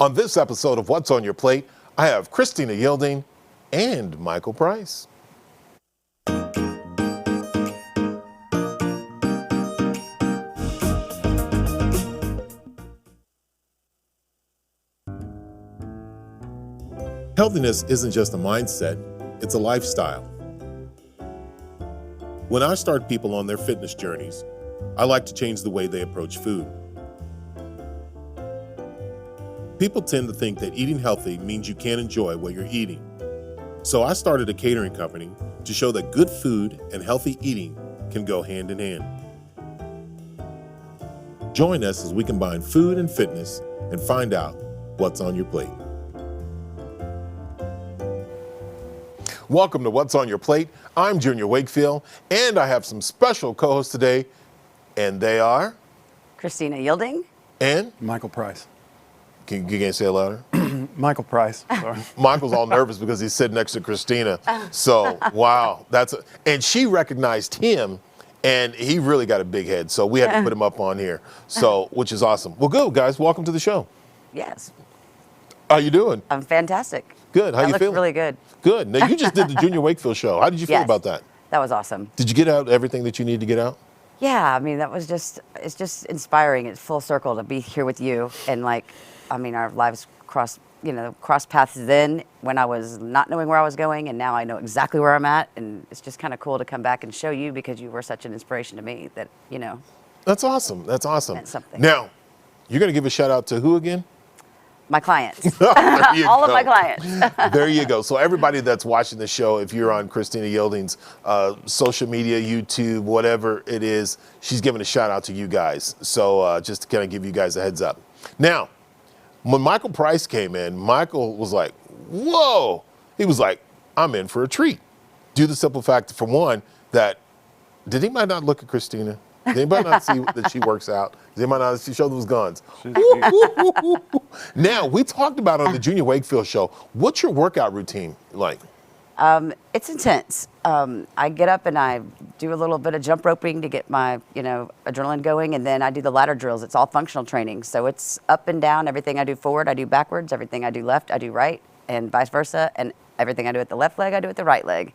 On this episode of What's on Your Plate, I have Christina Yielding and Michael Price. Healthiness isn't just a mindset, it's a lifestyle. When I start people on their fitness journeys, I like to change the way they approach food. People tend to think that eating healthy means you can't enjoy what you're eating. So I started a catering company to show that good food and healthy eating can go hand in hand. Join us as we combine food and fitness and find out what's on your plate. Welcome to What's on Your Plate. I'm Junior Wakefield, and I have some special co-hosts today, and they are Christina Yielding and Michael Price. You can't say it louder? Michael Price. Sorry. Michael's all nervous because he's sitting next to Christina. So, wow. And she recognized him, and he really got a big head. So we had to put him up on here. So, which is awesome. Well, good, guys. Welcome to the show. Yes. How you doing? I'm fantastic. Good. How you feeling? Really good. Good. Now, you just did the Junior Wakefield show. How did you feel about that? That was awesome. Did you get out everything that you needed to get out? Yeah, I mean, it's just inspiring. It's full circle to be here with you. And our lives crossed paths then when I was not knowing where I was going, and now I know exactly where I'm at. And it's just kind of cool to come back and show you because you were such an inspiration to me that, That's awesome. That's awesome. Meant something. Now, you're going to give a shout out to who again? My clients. All of my clients. There you go. So everybody that's watching the show, if you're on Christina Yielding's social media, YouTube, whatever it is, she's giving a shout out to you guys. So just to kind of give you guys a heads up. Now, when Michael Price came in, Michael was like, whoa. He was like, I'm in for a treat. Due to the simple fact, for one, that did anybody not look at Christina? Did anybody not see that she works out? Did anybody not see show those guns? Now, we talked about on the Junior Wakefield show, what's your workout routine like? It's intense. I get up and I do a little bit of jump roping to get my, adrenaline going, and then I do the ladder drills. It's all functional training. So it's up and down. Everything I do forward, I do backwards. Everything I do left, I do right, and vice versa. And everything I do at the left leg, I do at the right leg.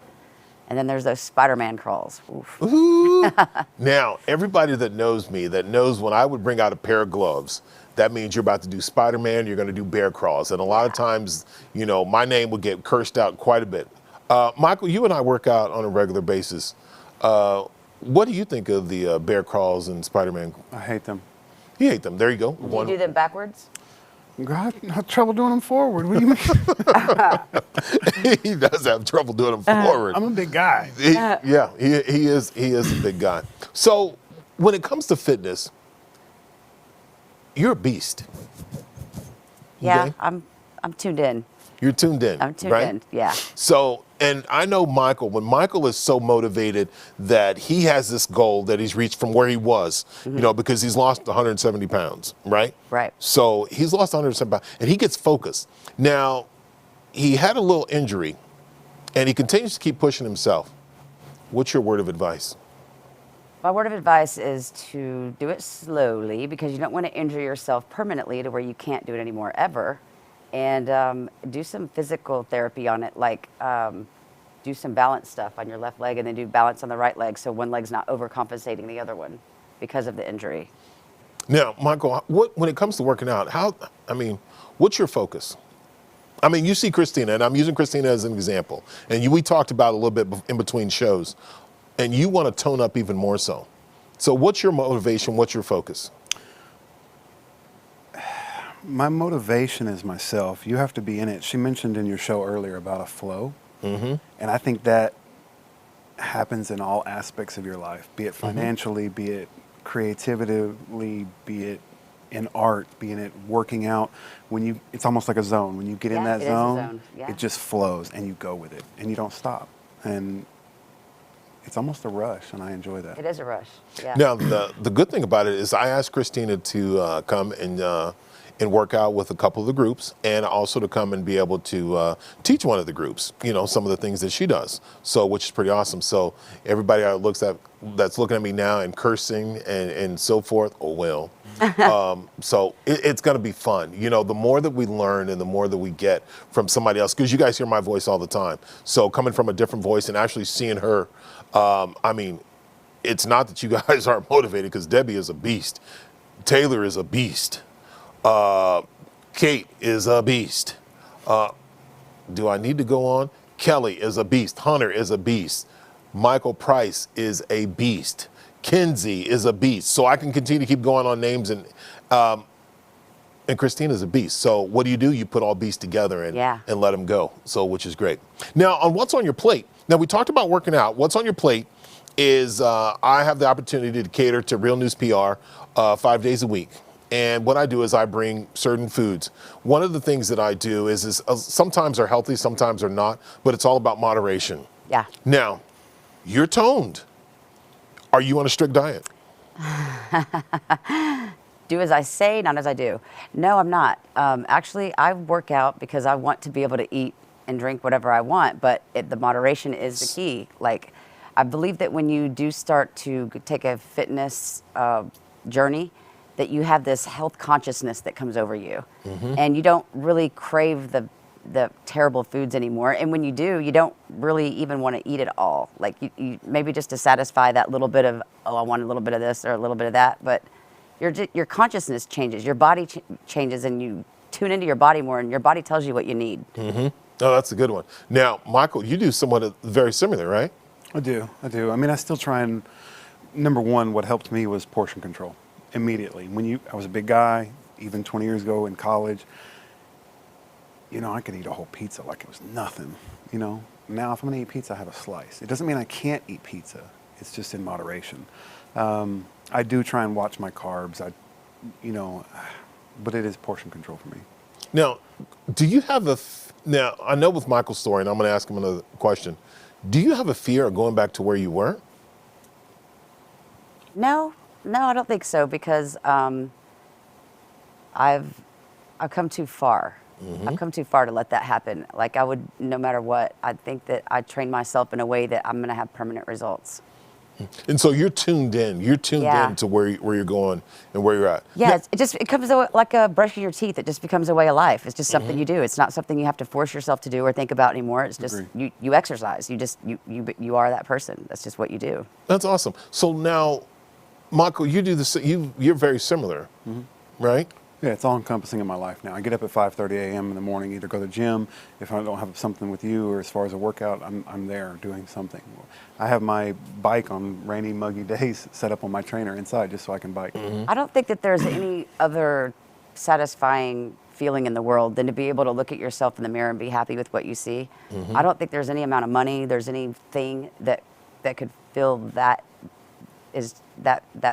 And then there's those Spider-Man crawls. Ooh. Now, everybody that knows me, that knows when I would bring out a pair of gloves, that means you're about to do Spider-Man, you're going to do bear crawls. And a lot of times, my name would get cursed out quite a bit. Michael, you and I work out on a regular basis. What do you think of the bear crawls and Spider-Man? I hate them. You hate them. There you go. Do you do them backwards? God, I have trouble doing them forward. What do you mean? He does have trouble doing them forward. I'm a big guy. He is a big guy. So when it comes to fitness, you're a beast. Yeah, Okay? I'm tuned in. You're tuned in. I'm tuned right? in, yeah. So, and I know Michael, when Michael is so motivated that he has this goal that he's reached from where he was, because he's lost 170 pounds, right? Right. So he's lost 170 pounds and he gets focused. Now, he had a little injury and he continues to keep pushing himself. What's your word of advice? My word of advice is to do it slowly because you don't want to injure yourself permanently to where you can't do it anymore ever. And do some physical therapy on it, do some balance stuff on your left leg and then do balance on the right leg so one leg's not overcompensating the other one because of the injury. Now, Michael, when it comes to working out, what's your focus? I mean, you see Christina, and I'm using Christina as an example, and we talked about a little bit in between shows, and you want to tone up even more so. So what's your motivation? What's your focus? My motivation is myself. You have to be in it. She mentioned in your show earlier about a flow. Mm-hmm. And I think that happens in all aspects of your life, be it financially, be it creatively, be it in art, be it working out. It's almost like a zone. When you get in that zone, it just flows and you go with it and you don't stop. And it's almost a rush, and I enjoy that. It is a rush, yeah. Now, the good thing about it is I asked Christina to come and work out with a couple of the groups, and also to come and be able to teach one of the groups, some of the things that she does. So, which is pretty awesome. So everybody that's looking at me now and cursing and so forth, oh well, So it's going to be fun. You know, the more that we learn and the more that we get from somebody else, because you guys hear my voice all the time. So coming from a different voice and actually seeing her, I mean, it's not that you guys aren't motivated, because Debbie is a beast. Taylor is a beast. Kate is a beast. Do I need to go on? Kelly is a beast. Hunter is a beast. Michael Price is a beast. Kinsey is a beast. So I can continue to keep going on names, and Christina's a beast. So what do? You put all beasts together and let them go. So, which is great. Now, on what's on your plate. Now, we talked about working out. What's on your plate is I have the opportunity to cater to Real News PR 5 days a week. And what I do is I bring certain foods. One of the things that I do is sometimes are healthy, sometimes are not, but it's all about moderation. Yeah. Now, you're toned. Are you on a strict diet? Do as I say, not as I do. No, I'm not. Actually, I work out because I want to be able to eat and drink whatever I want, but the moderation is the key. Like, I believe that when you do start to take a fitness journey, that you have this health consciousness that comes over you, and you don't really crave the terrible foods anymore. And when you do, you don't really even want to eat it all. Like you maybe just to satisfy that little bit of, oh, I want a little bit of this or a little bit of that. But your consciousness changes, your body changes, and you tune into your body more, and your body tells you what you need. Oh, that's a good one. Now, Michael, you do somewhat very similar, right? I do. I mean, I still try and, number one, what helped me was portion control immediately. I was a big guy, even 20 years ago in college, you know, I could eat a whole pizza like it was nothing, you know. Now, if I'm going to eat pizza, I have a slice. It doesn't mean I can't eat pizza. It's just in moderation. I do try and watch my carbs, but it is portion control for me. Now, do you have now, I know with Michael's story, and I'm going to ask him another question. Do you have a fear of going back to where you were? No, I don't think so, because I've come too far. I've come too far to let that happen. Like, I would, no matter what, I think that I train myself in a way that I'm going to have permanent results. And so you're tuned in. You're tuned in to where you're going and where you're at. Yeah, it comes like brushing your teeth. It just becomes a way of life. It's just something you do. It's not something you have to force yourself to do or think about anymore. It's just you exercise. You are that person. That's just what you do. That's awesome. So now, Michael, you do this. You're very similar, right? Yeah, it's all encompassing in my life now. I get up at 5:30 a.m. in the morning, either go to the gym, if I don't have something with you, or as far as a workout, I'm there doing something. I have my bike on rainy, muggy days set up on my trainer inside just so I can bike. I don't think that there's any other satisfying feeling in the world than to be able to look at yourself in the mirror and be happy with what you see. I don't think there's any amount of money, there's anything that could fill that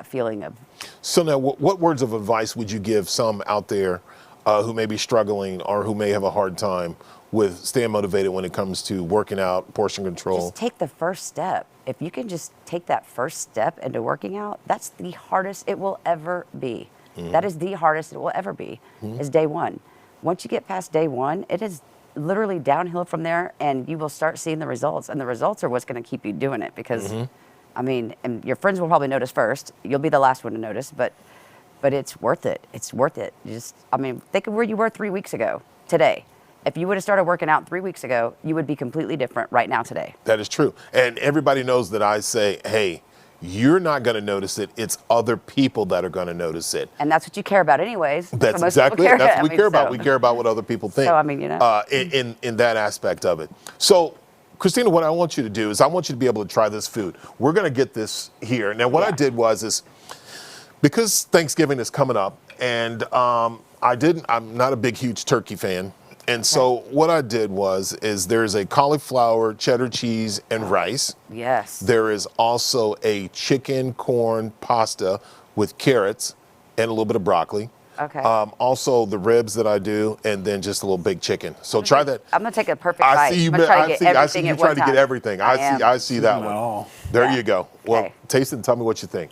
feeling of. So now, what words of advice would you give some out there who may be struggling or who may have a hard time with staying motivated when it comes to working out, portion control? Just take the first step. If you can just take that first step into working out, that's the hardest it will ever be. That is the hardest it will ever be, is day one. Once you get past day one, it is literally downhill from there, and you will start seeing the results. And the results are what's going to keep you doing it, because I mean, and your friends will probably notice first. You'll be the last one to notice, but it's worth it. It's worth it. I mean, think of where you were 3 weeks ago today. If you would have started working out 3 weeks ago, you would be completely different right now today. That is true. And everybody knows that I say, hey, you're not going to notice it. It's other people that are going to notice it. And that's what you care about anyways. That's exactly it. That's what we care about. We care about what other people think. So, I mean, you know. In that aspect of it. So, Christina, what I want you to do is I want you to be able to try this food. We're going to get this here. Now, what I did was because Thanksgiving is coming up, and I'm not a big, huge turkey fan. And so what I did is there's a cauliflower, cheddar cheese, and rice. Yes. There is also a chicken corn pasta with carrots and a little bit of broccoli. Okay. Also the ribs that I do, and then just a little big chicken. So try that. I'm gonna take a perfect bite. I see you trying to get everything. I see that one. There you go. Well, taste it and tell me what you think.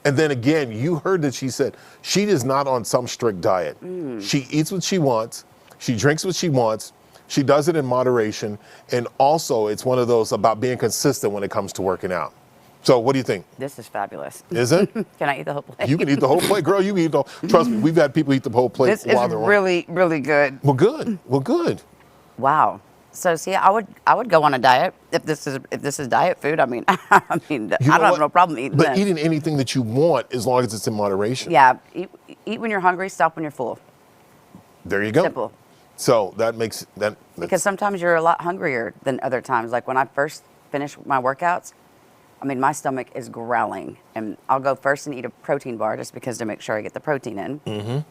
And then again, you heard that she said she is not on some strict diet. She eats what she wants. She drinks what she wants. She does it in moderation. And also, it's one of those about being consistent when it comes to working out. So what do you think? This is fabulous. Is it? Can I eat the whole plate? You can eat the whole plate, girl. You can eat the. Trust me, we've had people eat the whole plate This is while they're on. really, really good. Well, good. Well, good. Wow. So see, I would go on a diet if this is diet food. I mean, I don't have no problem eating But this. eating anything that you want, as long as it's in moderation. Yeah, eat when you're hungry, stop when you're full. There you go. Simple. So that makes that. Because sometimes you're a lot hungrier than other times. Like when I first finish my workouts, I mean, my stomach is growling, and I'll go first and eat a protein bar just because to make sure I get the protein in,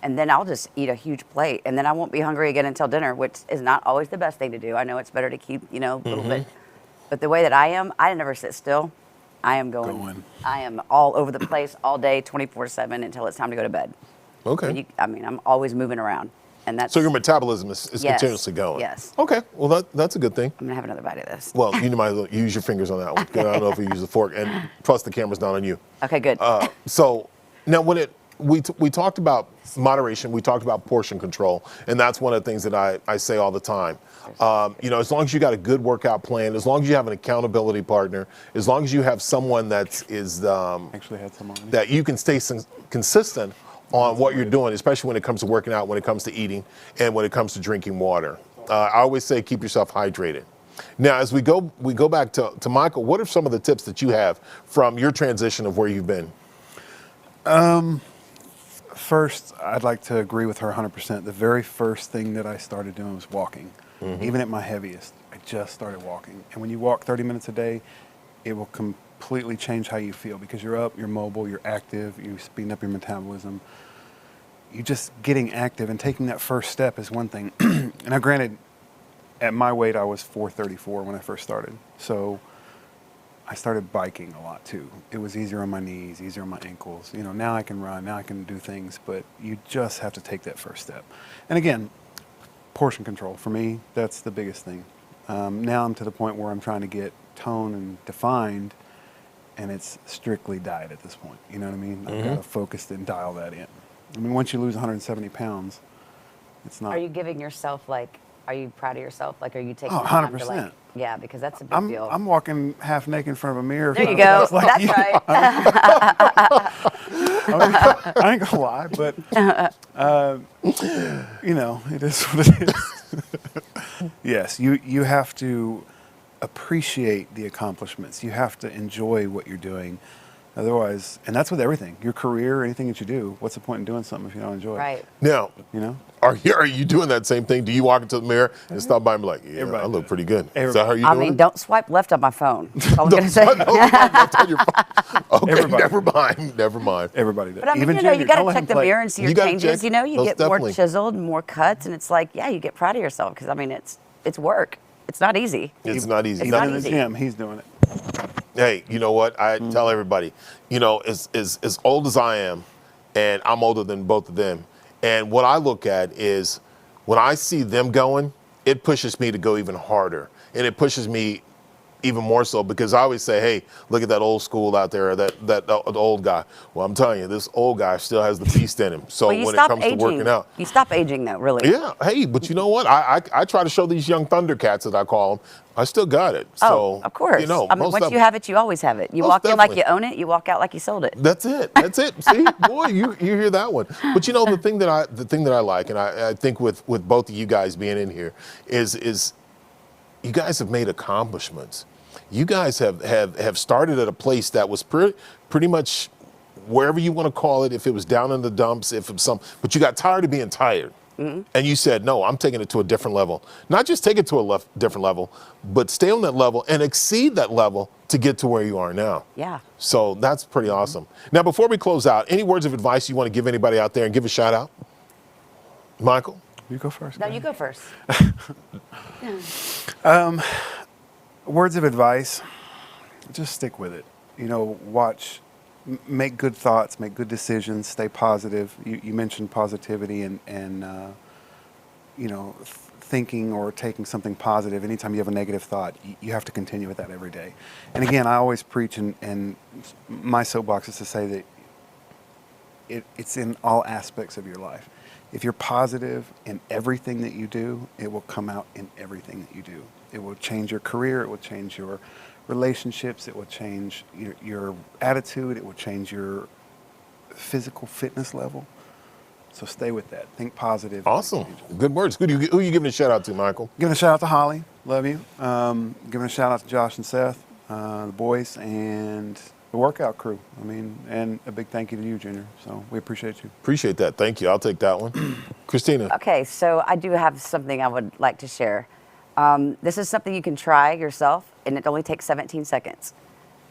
and then I'll just eat a huge plate, and then I won't be hungry again until dinner, which is not always the best thing to do. I know it's better to keep, a little bit, but the way that I never sit still. I am going. I am all over the place all day, 24/7 until it's time to go to bed. Okay. I'm always moving around, and that's. So your metabolism is Yes, continuously going. yes. Okay. Well, that's a good thing. I'm gonna have another bite of this. Well, you might use your fingers on that one. I don't know if you use a fork, and plus the camera's not on you. Okay, good. So now we talked about moderation, we talked about portion control, and that's one of the things that I say all the time. As long as you got a good workout plan, as long as you have an accountability partner, as long as you have someone that is Actually had some on it. that you can stay consistent on what you're doing, especially when it comes to working out, when it comes to eating, and when it comes to drinking water. I always say keep yourself hydrated. Now, as we go back to Michael, what are some of the tips that you have from your transition of where you've been? First, I'd like to agree with her 100%. The very first thing that I started doing was walking. Even at my heaviest, I just started walking. And when you walk 30 minutes a day, it will completely change how you feel because you're up, you're mobile, you're active, you're speeding up your metabolism. You just getting active and taking that first step is one thing. Now, granted, at my weight, I was 434 when I first started. So I started biking a lot too. It was easier on my knees, easier on my ankles. Now I can run, now I can do things, but you just have to take that first step. And again, portion control. For me, that's the biggest thing. Now I'm to the point where I'm trying to get toned and defined, and it's strictly diet at this point. You know what I mean? I've got to focus and dial that in. I mean, once you lose 170 pounds, it's not. Are you giving yourself are you proud of yourself? Are you taking Oh, the time to 100%. yeah, because that's a big deal. I'm walking half naked in front of a mirror. There you go. That's right. I ain't gonna lie, but it is what it is. Yes, you have to appreciate the accomplishments. You have to enjoy what you're doing. Otherwise, and that's with everything, your career, anything that you do. What's the point in doing something if you don't enjoy it? Right. Now, are you doing that same thing? Do you walk into the mirror and stop by and be like, yeah, Everybody I look does. pretty good? Is Everybody. that how you doing I mean, it? don't swipe left on my phone. That's all I'm gonna say. Okay, Everybody. never mind. Everybody does. But I mean, Even you Junior, got don't to let check him the play. mirror and see your You gotta changes. check. You Most get definitely. more chiseled, more cuts, and it's you get proud of yourself because I mean, it's work. It's not easy. It's not easy. It's Even not in the easy. gym, he's doing it. Hey, you know what? I tell everybody, as old as I am, and I'm older than both of them, and what I look at is when I see them going, it pushes me to go even harder. And it pushes me even more so because I always say, hey, look at that old school out there, that old guy. Well, I'm telling you, this old guy still has the beast in him. So Well, you when it stop comes aging. to working out. You stop aging though, really. Yeah, hey, but you know what? I try to show these young Thundercats, as I call them, I still got it. Oh, So, of course. I mean, once you have it, you always have it. You Most walk in like definitely. you own it. You walk out like you sold it. That's it. That's it. See, boy, you hear that one. But the thing that I like, and I think with both of you guys being in here, is you guys have made accomplishments. You guys have started at a place that was pretty much wherever you want to call it. If it was down in the dumps, if it was but you got tired of being tired. And you said, no, I'm taking it to a different level. Not just take it to a different level, but stay on that level and exceed that level to get to where you are now. Yeah. So that's pretty awesome. Now, before we close out, any words of advice you want to give anybody out there and give a shout out? Michael? You go first. No, guys. you go first. Words of advice, just stick with it. Make good thoughts, make good decisions, stay positive. You mentioned positivity and thinking or taking something positive. Anytime you have a negative thought, you have to continue with that every day. And again, I always preach, and my soapbox is to say that it's in all aspects of your life. If you're positive in everything that you do, it will come out in everything that you do. It will change your career. It will change your relationships. It will change your attitude. It will change your physical fitness level. So stay with that. Think positive. Awesome. Good words. Who you giving a shout out to, Michael? Giving a shout out to Holly. Love you. Giving a shout out to Josh and Seth, the boys, and the workout crew. I mean, and a big thank you to you, Junior. So we appreciate you. Appreciate that. Thank you. I'll take that one. Christina. Okay, so I do have something I would like to share. This is something you can try yourself, and it only takes 17 seconds.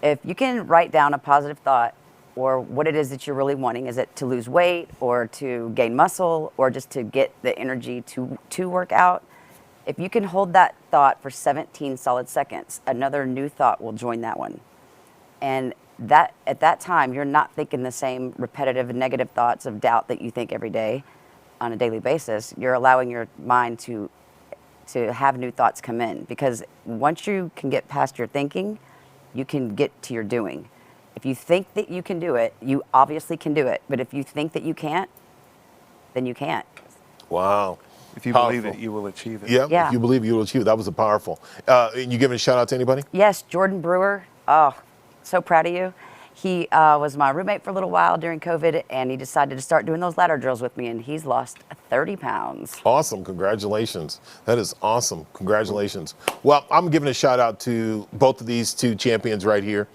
If you can write down a positive thought or what it is that you're really wanting, is it to lose weight or to gain muscle or just to get the energy to work out? If you can hold that thought for 17 solid seconds, another new thought will join that one. And that at that time, you're not thinking the same repetitive and negative thoughts of doubt that you think every day on a daily basis. You're allowing your mind to have new thoughts come in, because once you can get past your thinking, you can get to your doing. If you think that you can do it, you obviously can do it. But if you think that you can't, then you can't. Wow. If you Powerful. believe it, you will achieve it. Yeah, Yeah. if you believe you will achieve it. That was a powerful. And you giving a shout out to anybody? Yes, Jordan Brewer. Oh, so proud of you. He was my roommate for a little while during COVID, and he decided to start doing those ladder drills with me, and he's lost 30 pounds. Awesome. Congratulations. That is awesome. Congratulations. Well, I'm giving a shout out to both of these two champions right here.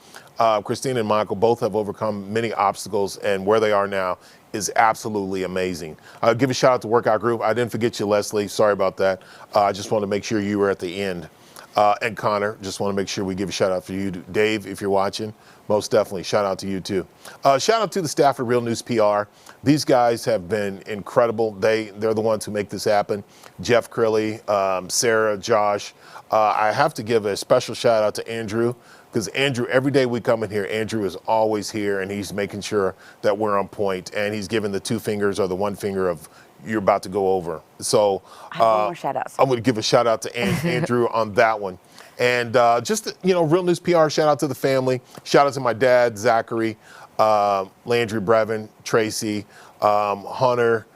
Christina and Michael both have overcome many obstacles, and where they are now is absolutely amazing. I'll give a shout out to Workout Group. I didn't forget you, Leslie. Sorry about that. I just want to make sure you were at the end. And Connor, just want to make sure we give a shout out for you. Dave, if you're watching, most definitely shout out to you too. Shout out to the staff at Real News PR. These guys have been incredible. They're the ones who make this happen. Jeff Crilly, Sarah, Josh. I have to give a special shout out to Andrew, because Andrew, every day we come in here, Andrew is always here, and he's making sure that we're on point, and he's giving the two fingers or the one finger of you're about to go over. So I have one more shout out. I'm going to give a shout out to Andrew on that one. And just, Real News PR, shout out to the family. Shout out to my dad, Zachary, Landry Brevin, Tracy, Hunter,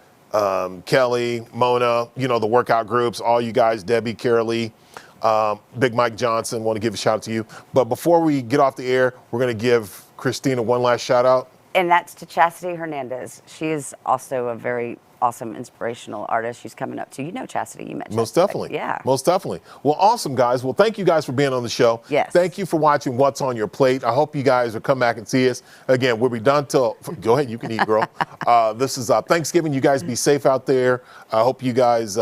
Kelly, Mona, the workout groups, all you guys, Debbie, Carolee, Big Mike Johnson, want to give a shout out to you. But before we get off the air, we're going to give Christina one last shout out. And that's to Chastity Hernandez. She is also a very awesome, inspirational artist. She's coming up to, Chastity, you met Most Chastity. definitely. Yeah. Most definitely. Well, awesome, guys. Well, thank you guys for being on the show. Yes. Thank you for watching What's on Your Plate. I hope you guys will come back and see us. Again, we'll be done till, go ahead, you can eat, girl. This is Thanksgiving. You guys be safe out there. I hope you guys,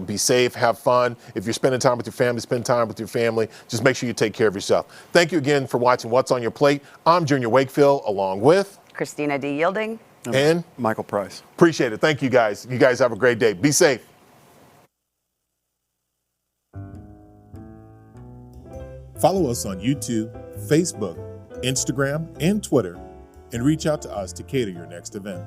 be safe, have fun. If you're spending time with your family, spend time with your family. Just make sure you take care of yourself. Thank you again for watching What's on Your Plate. I'm Junior Wakefield, along with Christina D. Yielding. and Michael Price. Appreciate it. Thank you, guys. You guys have a great day. Be safe. Follow us on YouTube, Facebook, Instagram, and Twitter, and reach out to us to cater your next event.